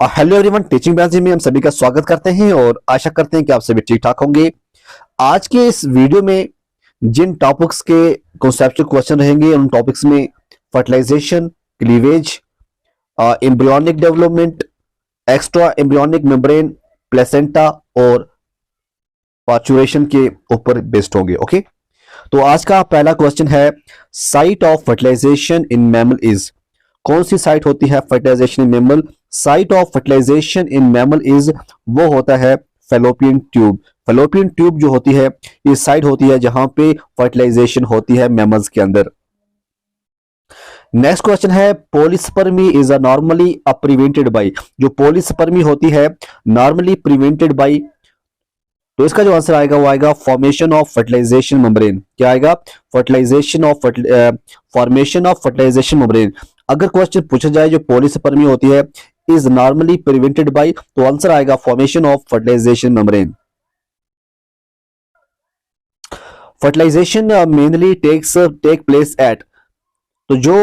Hello everyone, teaching branch में हम सभी का स्वागत करते हैं और आशा करते हैं कि आप सभी ठीक ठाक होंगे। आज के इस वीडियो में जिन टॉपिक्स के कॉन्सेप्चुअल क्वेश्चन रहेंगे उन टॉपिक्स में fertilisation, cleavage, embryonic development, extra embryonic membrane, placenta और पार्चुरेशन के ऊपर बेस्ड होंगे। ओके, तो आज का पहला क्वेश्चन है, site of fertilisation in mammal is. कौन सी साइट होती है fertilisation in mammal? Site of fertilisation in mammal is, वो होता है फेलोपियन ट्यूब। फेलोपियन ट्यूब जो होती है ये साइट होती है जहां पे फर्टिलाइजेशन होती है मैमल्स के अंदर। नेक्स्ट क्वेश्चन है, polyspermy is a normally prevented bye. जो पॉलीस्पर्मी होती है नॉर्मली प्रिवेंटेड बाय, तो इसका जो आंसर आएगा वो आएगा फॉर्मेशन ऑफ फर्टिलाइजेशन मेम्ब्रेन। क्या आएगा? Formation of fertilisation membrane. अगर क्वेश्चन पूछा जाए जो पॉलीस्पर्मी होती है इज नॉर्मली प्रिवेंटेड बाय, तो आंसर आएगा formation of fertilisation membrane. Fertilisation mainly take place at, तो जो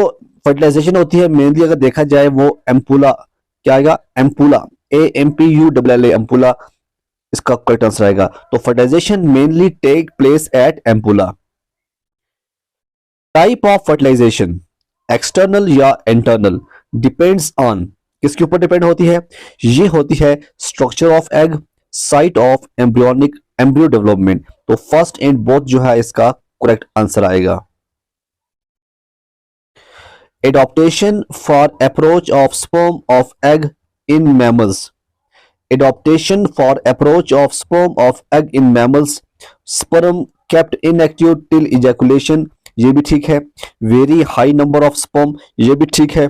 फर्टिलाइजेशन होती है मेनली अगर देखा जाए वो एम्पुला। क्या आएगा? एम्पुला, AMPULLA, एम्पुला इसका करेक्ट आंसर आएगा। तो fertilisation mainly take place at ampulla. Type of fertilisation, external या इंटरनल, डिपेंड्स ऑन, किसके ऊपर डिपेंड होती है? ये होती है structure of egg, site of embryo development. तो फर्स्ट एंड बोथ जो है इसका करेक्ट आंसर आएगा। Adaptation for approach of sperm of egg in mammals. Adaptation for approach of sperm of egg in mammals, sperm kept inactive till ejaculation, ये भी ठीक है। Very high number of sperm, ये भी ठीक है।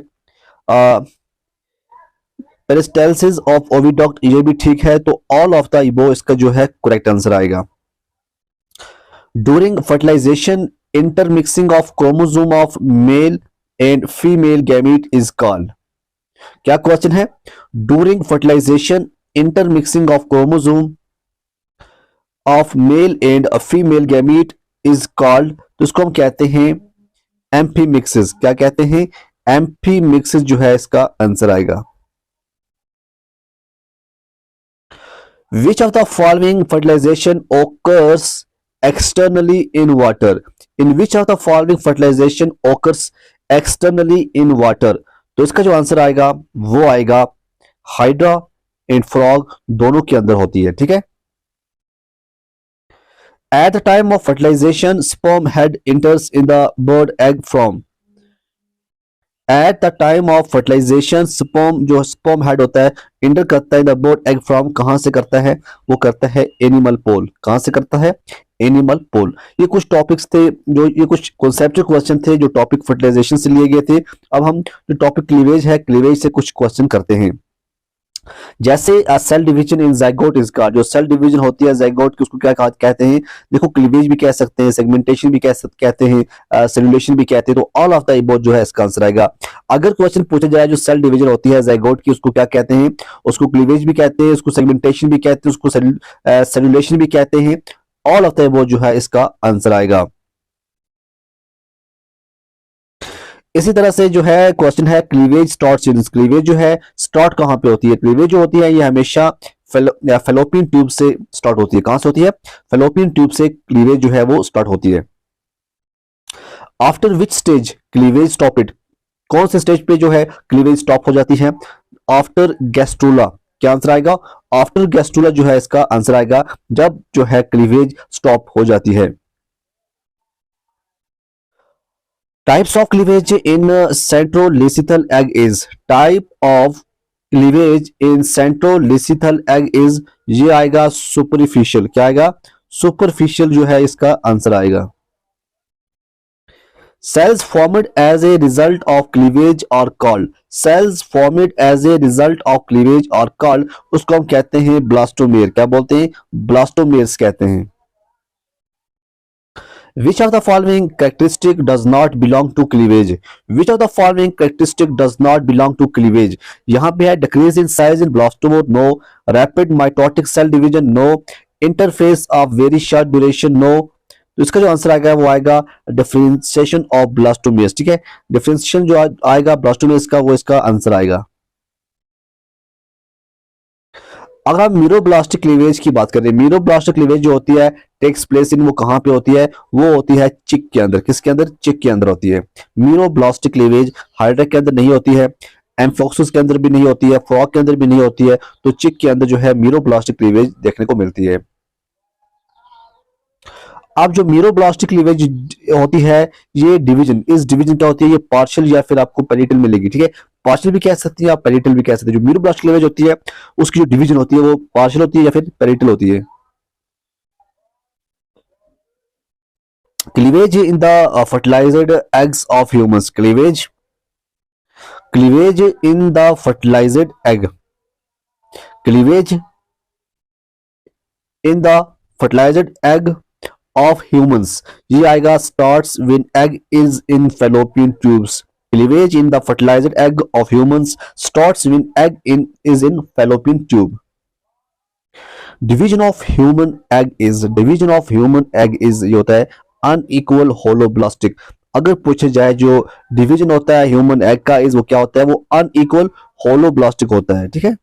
Peristalsis of oviduct, ये भी ठीक है। तो all of the above इसका जो है correct आंसर आएगा। During fertilization, intermixing of chromosome of male and female gamete is called। क्या क्वेश्चन है? During fertilization, intermixing of chromosome of male and a female gamete is called, तो इसको हम कहते हैं एम्फीमिक्सिस। क्या कहते हैं? एम्फीमिक्सिस जो है इसका आंसर आएगा। Which of the following fertilization occurs externally in water? In which of the following fertilization occurs externally in water? तो इसका जो आंसर आएगा वो आएगा हाइड्रा एंड फ्रॉग, दोनों के अंदर होती है। ठीक है। At the time of fertilisation sperm head enters in the bird egg from. At the time of fertilisation sperm, जो स्पर्म हेड होता है, इंटर करता है in the bird egg from, कहां से करता है? वो करता है एनिमल पोल। कहां से करता है? एनिमल पोल। ये कुछ टॉपिक्स थे, जो ये कुछ कॉन्सेप्चुअल क्वेश्चन थे जो टॉपिक फर्टिलाइजेशन से लिए गए थे। अब हम जो टॉपिक क्लीवेज है, क्लीवेज से कुछ क्वेश्चन करते हैं। जैसे cell division in zygote is called, जो सेल डिवीजन होती है जाइगोट की उसको क्या कहते हैं? देखो, क्लीवेज भी कह सकते हैं, सेगमेंटेशन भी कहते हैं, सेलुलेशन भी कहते हैं। तो ऑल ऑफ द अबव जो है इसका आंसर आएगा। अगर क्वेश्चन पूछा जाए जो सेल डिवीजन होती है जाइगोट की उसको क्या कहते हैं? उसको क्लीवेज भी कहते हैं, उसको सेगमेंटेशन भी कहते हैं, उसको सेलुलेशन भी कहते हैं। ऑल ऑफ द अबव जो है इसका आंसर आएगा। इसी तरह से जो है क्वेश्चन है, क्लीवेज स्टार्ट, क्लीवेज जो है स्टार्ट कहां पे होती है? क्लीवेज जो होती है ये हमेशा फेलोपियन ट्यूब से स्टार्ट होती है। कहां से होती है? फेलोपियन ट्यूब से क्लीवेज जो है वो स्टार्ट होती है। After which stage cleavage stop it, कौन से स्टेज पे जो है क्लीवेज स्टॉप हो जाती है? After gastrula. क्या आंसर आएगा? आफ्टर गैस्ट्रूला जो है इसका आंसर आएगा, जब जो है क्लीवेज स्टॉप हो जाती है। Types of cleavage in centrolithial egg is, type of cleavage in centrolithial egg is, ये आएगा सुपरफिशियल। क्या आएगा? सुपरफिशियल जो है इसका आंसर आएगा। Cells formed as a result of cleavage are called, cells formed as a result of cleavage are called, उसको हम कहते हैं ब्लास्टोमेर। क्या बोलते हैं? ब्लास्टोमेर्स कहते हैं। Which of the following characteristic does not belong to cleavage? Which of the following characteristic does not belong to cleavage? यहाँ पे है decrease in size in blastomere, no. Rapid mitotic cell division, no. Interphase of very short duration, no. तो इसका जो answer आएगा वो आएगा differentiation of ब्लास्टोमेर्स। ठीक है, डिफरेंशिएशन जो आएगा ब्लास्टोमेर्स का वो इसका आंसर आएगा। अगर हम मीरोब्लास्टिक क्लीवेज की बात करें, मीरोब्लास्टिक क्लीवेज जो होती है टेक्स प्लेस इन, वो कहां पे होती है? वो होती है चिक के अंदर। किसके अंदर? चिक के अंदर होती है। मीरोब्लास्टिक क्लीवेज हाइड्रा के अंदर नहीं होती है, एम्फोक्सिस के अंदर भी नहीं होती है, फ्रॉग के अंदर भी नहीं होती है, तो चिक के अंदर जो है मीरोब्लास्टिक क्लीवेज देखने को मिलती है। अब जो मीरोब्लास्टिक क्लीवेज होती है, ये डिवीजन, इस डिवीजन क्या होती है? ये पार्शियल या फिर आपको पेरिटल मिलेगी, ठीक है। पार्शियल भी कह सकती है आप, पेरिटल भी कह सकते हैं। जो मीरोब्लास्टिक क्लीवेज होती है उसकी जो डिवीजन होती है वो पार्शियल होती है या फिर पेरिटल होती है। Cleavage in the fertilised eggs of humans, cleavage in the fertilised egg, cleavage in the fertilised egg of humans, ये आएगा starts when egg is in Fallopian tubes. Cleavage in the fertilised egg of humans starts when egg in is in Fallopian tube. Division of human egg is ये होता है unequal holoblastic. अगर पूछे जाए जो division होता है ह्यूमन एग का इज वो क्या होता है? वो अनइक्वल होलोब्लास्टिक होता है, ठीक है।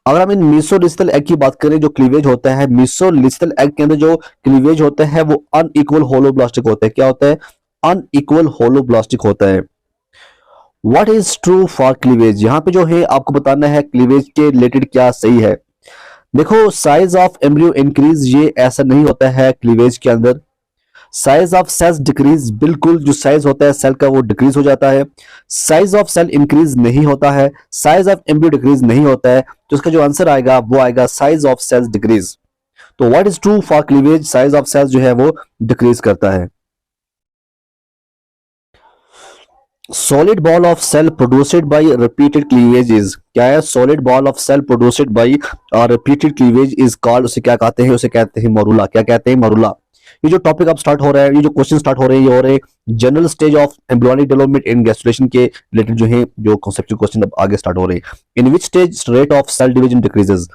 अगर हम इन मीसोलिस्टल एग की बात करें, जो क्लीवेज होता है मीसोलिस्टल एग के अंदर जो क्लीवेज होता है वो अनइक्वल होलोब्लास्टिक होता है। क्या होता है? अनइक्वल होलोब्लास्टिक होता है। What is true for cleavage, यहां पे जो है आपको बताना है क्लीवेज के रिलेटेड क्या सही है। देखो, साइज ऑफ एम्ब्रियो इंक्रीज, ये ऐसा नहीं होता है क्लीवेज के अंदर। साइज ऑफ सेल्स डिक्रीज, बिल्कुल जो साइज होता है सेल का वो डिक्रीज हो जाता है। साइज ऑफ सेल इंक्रीज नहीं होता है, साइज ऑफ एम्ब्रियो डिक्रीज नहीं होता है, तो इसका जो आंसर आएगा वो आएगा साइज ऑफ सेल्स डिक्रीज। तो what is true for cleavage, size of cells जो है वो डिक्रीज करता है। Solid ball of cell produced by repeated cleavage is, क्या है? Solid ball of cell produced by repeated cleavage is called, उसे क्या कहते हैं? उसे कहते हैं मरूला। क्या कहते हैं? मरूला। ये जो टॉपिक अब स्टार्ट हो रहा है, ये जो क्वेश्चन स्टार्ट हो रहे हैं, ये हो रहे हैं general stage of embryonic development in gastrulation के रिलेटेड जो है, जो कॉन्सेप्चुअल क्वेश्चन अब आगे स्टार्ट हो रहे हैं। In which stage rate of cell division decreases,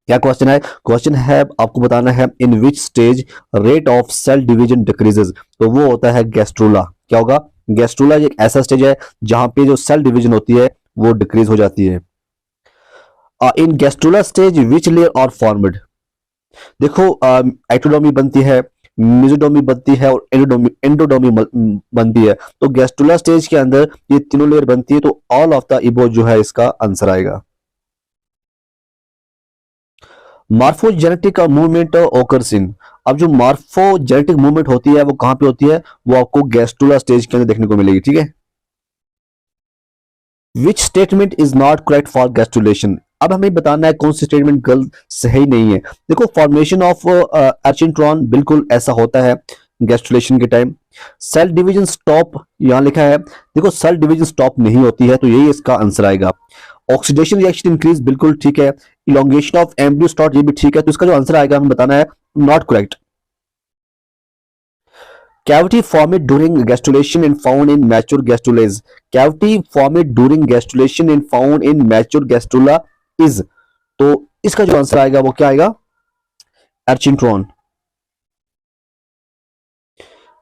क्या क्वेश्चन है? क्वेश्चन है आपको बताना है in which stage rate of cell division decreases, तो वो होता है गैस्ट्रुला। क्या होगा? गैस्ट्रुला एक ऐसा स्टेज है जहां पे जो सेल डिवीजन होती है वो डिक्रीज हो जाती है। In gastrula stage which layer are formed, देखो एक्टोडर्मी बनती है, मेसोडर्मी बनती है और एंडोडर्मी बनती है। तो गैस्ट्रुला स्टेज के अंदर ये तीनों लेयर बनती है, तो ऑल ऑफ द इबो जो है इसका आंसर आएगा। मार्फोजेनेटिक मूवमेंट ओकर्स इन, अब जो मार्फोजेनेटिक मूवमेंट होती है वो कहां पे होती है? वो आपको गैस्ट्रुला स्टेज के अंदर देखने को मिलेगी, ठीक है। Which statement is not correct for gastrulation, अब हमें बताना है कौन सी स्टेटमेंट गलत सही नहीं है। देखो, फॉर्मेशन ऑफ अर्चिनट्रॉन बिल्कुल ऐसा होता है गैस्ट्रुलेशन के टाइम। सेल डिवीजन स्टॉप यहां लिखा है, देखो सेल डिवीजन स्टॉप नहीं होती है, तो यही इसका आंसर आएगा। ऑक्सीडेशन रिएक्शन इंक्रीज बिल्कुल ठीक है। इलोंगेशन ऑफ एम्ब्रियो स्टॉप ये भी ठीक है, तो इसका जो आंसर आएगा हमें बताना है not correct. Cavity formed during gastrulation and found in mature gastrulas. Cavity formed during gastrulation and found in mature gastrula is, तो इसका जो आंसर आएगा वो क्या आएगा? Archenteron.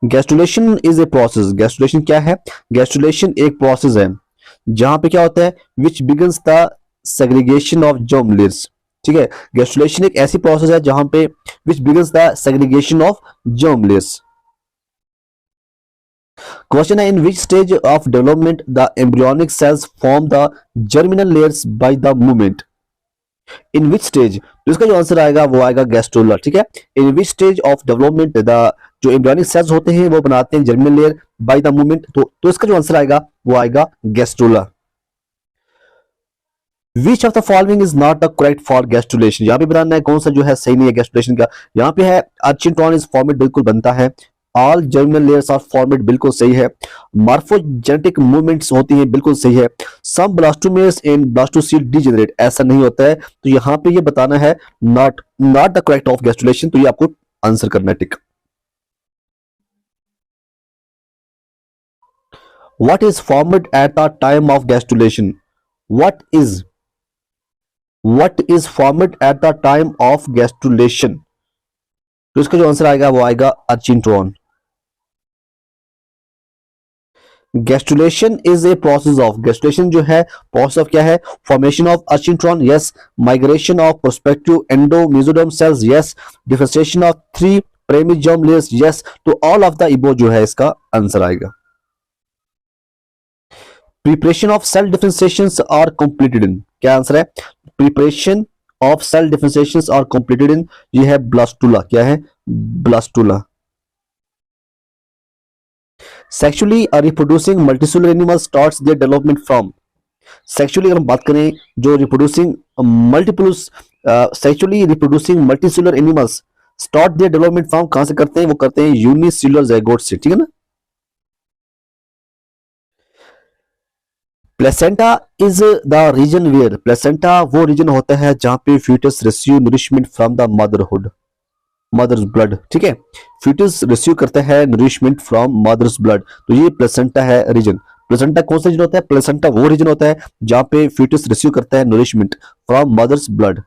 Gastrulation is a process, gastrulation क्या है? गैस्ट्रुलेशन एक प्रोसेस है जहां पे क्या होता है? Which begins the segregation of germ layers, ठीक है। गैस्ट्रुलेशन एक ऐसी प्रोसेस है जहां पे which begins the segregation of germ layers। Question है in which stage of development the embryonic cells form the germinal layers by the movement, in which stage, तो इसका जो आंसर आएगा वो आएगा गैस्ट्रुला, ठीक है। In which stage of development the जो एम्ब्रियोनिक सेल्स होते हैं वो बनाते हैं germinal layer by the movement, तो इसका जो आंसर आएगा वो आएगा gastrula. Which of the following is not the correct for gastrulation, यहाँ पे बताना है कौन सा जो है सही नहीं है गैस्ट्रुलेशन का। यहाँ पे है अर्चिनट्रॉन इज फॉर्मेड, बिल्कुल बनता है। All germinal layers are formed, बिल्कुल सही है। मार्फोजेनेटिक मूवमेंट्स होती हैं, बिल्कुल सही है। सम ब्लास्टोमेर्स एंड ब्लास्टोसील डीजेनरेट, ऐसा नहीं होता है, तो यहाँ पे ये बताना है not the correct of gastrulation, तो ये आपको आंसर करना है tick. What is formed at the time of gastrulation, what is formed at the time of gastrulation, तो इसका जो आंसर आएगा वो आएगा archenteron. Gastrulation is a process of, gastrulation जो है प्रोसेस ऑफ क्या है, formation of archenteron, yes, migration of prospective endomesoderm cells, yes, differentiation of three prime germ layers, yes. तो ऑल ऑफ द इबो जो है इसका आंसर आएगा। Preparation of cell differentiation are completed in, क्या आंसर है, preparation of cell differentiation are completed in, ये है ब्लास्टुला, क्या है, blastula. Sexually reproducing multicellular animal starts their development from, sexually अगर हम बात करें जो reproducing multiples sexually reproducing multicellular animals start their development from, कहां से करते हैं, वो करते हैं यूनिसेलुलर ज़ायगोट से, ठीक है ना। Placenta is the region where, placenta वो रीजन होता है जहां पे foetus receive nourishment from the motherhood, mother's blood, ठीक है, फीटस रिसीव करता है नरिशमेंट फ्रॉम मदर्स ब्लड, तो ये प्लेसेंटा है रीजन। प्लेसेंटा कौन सा रीजन होता है, प्लेसेंटा वो रीजन होता है जहां पे फीटस रिसीव करता है नरिशमेंट फ्रॉम मदर्स ब्लड।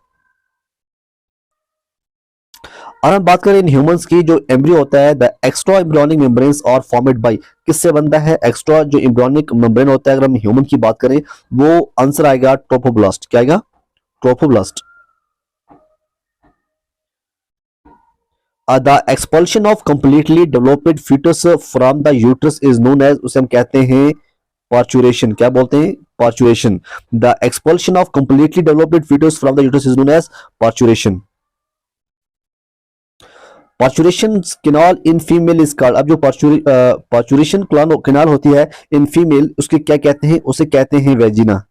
और हम बात करें इन ह्यूमंस की, जो एम्ब्रियो होता है द एक्स्ट्रा एम्ब्रियोनिक मेम्ब्रेन्स और फॉर्मेड बाय, किससे बनता है, एक्स्ट्रा जो एम्ब्रियोनिक मेम्ब्रेन होता है अगर हम ह्यूमन की बात करें वो आंसर आएगा ट्रोफोब्लास्ट, क्या आएगा, trophoblast. The expulsion of completely developed foetus from the uterus is known as, उसे हम कहते हैं पार्चुरेशन, क्या बोलते हैं, parturition. The expulsion of completely developed foetus from the uterus is known as parturition. Parturition canal in female is called, अब जो parturition canal होती है इन फीमेल उसके क्या कहते हैं, उसे कहते हैं वेजिना।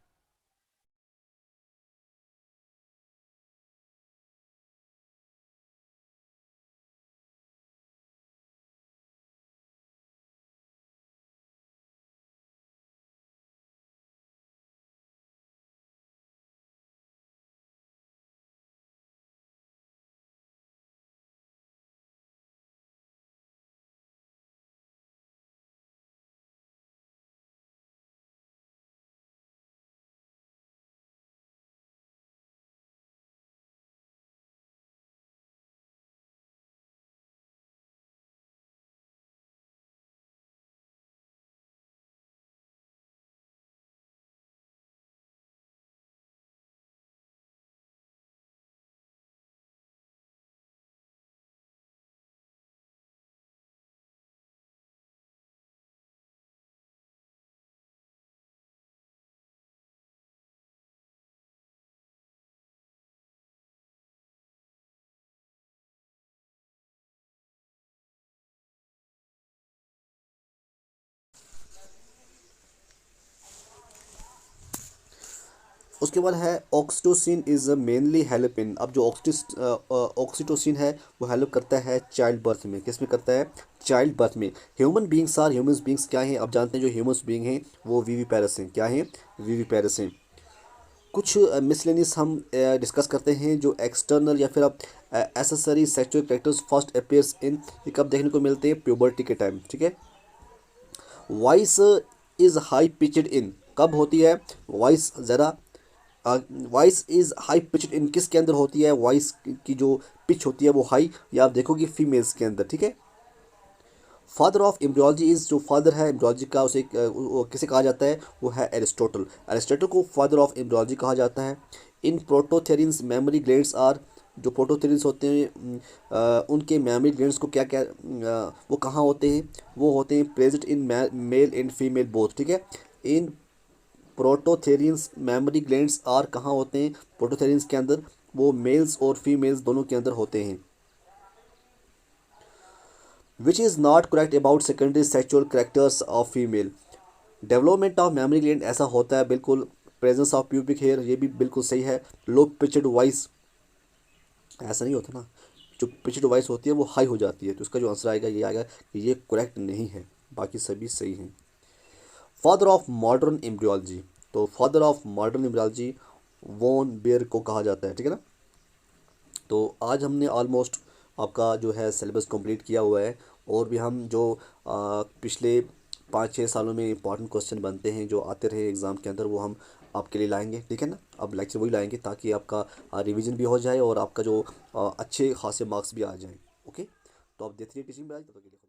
उसके बाद है oxytocin is mainly help in, अब जो ऑक्सीटोसिन है वो हेल्प करता है चाइल्ड बर्थ में, किस में करता है, चाइल्ड बर्थ में। Human beings are, human beings क्या हैं, अब जानते हैं जो ह्यूमन बींग हैं वो वीवी पैरस हैं, क्या हैं, वीवी पैरस हैं। कुछ मिसलेनियस हम डिस्कस करते हैं, जो एक्सटर्नल या फिर अब accessory sexual characters first appears इन, ये कब देखने को मिलते हैं, प्यूबर्टी के टाइम, ठीक है। वॉइस इज हाई पिचड इन, कब होती है वॉइस ज़रा, वॉइस इज हाई पिचड इन किसके अंदर होती है, वॉइस की जो पिच होती है वो हाई, या आप देखोगे फीमेल्स के अंदर, ठीक है। फादर ऑफ एम्ब्रियोलॉजी इज, जो फादर है एम्ब्रियोलॉजी का उसे किसे कहा जाता है, वो है एरिस्टोटल, एरिस्टोटल को फादर ऑफ एम्ब्रियोलॉजी कहा जाता है। इन प्रोटोथेरिन्स मेमोरी ग्लैंड्स आर, जो प्रोटोथेरिन्स होते हैं उनके मेमोरी ग्लैंड्स को क्या क्या वो कहाँ होते हैं, वो होते हैं present in male and female both, ठीक है। इन प्रोटोथेरियंस मेमोरी ग्लैंड्स आर कहाँ होते हैं, प्रोटोथेरियंस के अंदर, वो मेल्स और फीमेल्स दोनों के अंदर होते हैं। Which is not correct about secondary sexual characters of female, development of memory gland ऐसा होता है बिल्कुल, प्रेजेंस ऑफ प्यूबिक हेयर ये भी बिल्कुल सही है, लो पिचड वॉइस ऐसा नहीं होता ना, जो पिचड वॉइस होती है वो हाई हो जाती है, तो इसका जो आंसर आएगा ये आएगा कि ये करेक्ट नहीं है, बाकी सभी सही हैं। फादर ऑफ मॉडर्न एम्ब्रियोलॉजी, तो father of modern embryology von Baer को कहा जाता है, ठीक है ना। तो आज हमने ऑलमोस्ट आपका जो है सिलेबस कंप्लीट किया हुआ है, और भी हम जो पिछले 5-6 सालों में इंपॉर्टेंट क्वेश्चन बनते हैं जो आते रहे एग्ज़ाम के अंदर वो हम आपके लिए लाएंगे, ठीक है ना। अब लेक्चर वही लाएंगे ताकि आपका रिवीजन भी हो जाए और आपका जो अच्छे खासे मार्क्स भी आ जाएँ, ओके। तो आप देखते रहिए टीचिंग बैच, तब तक के लिए।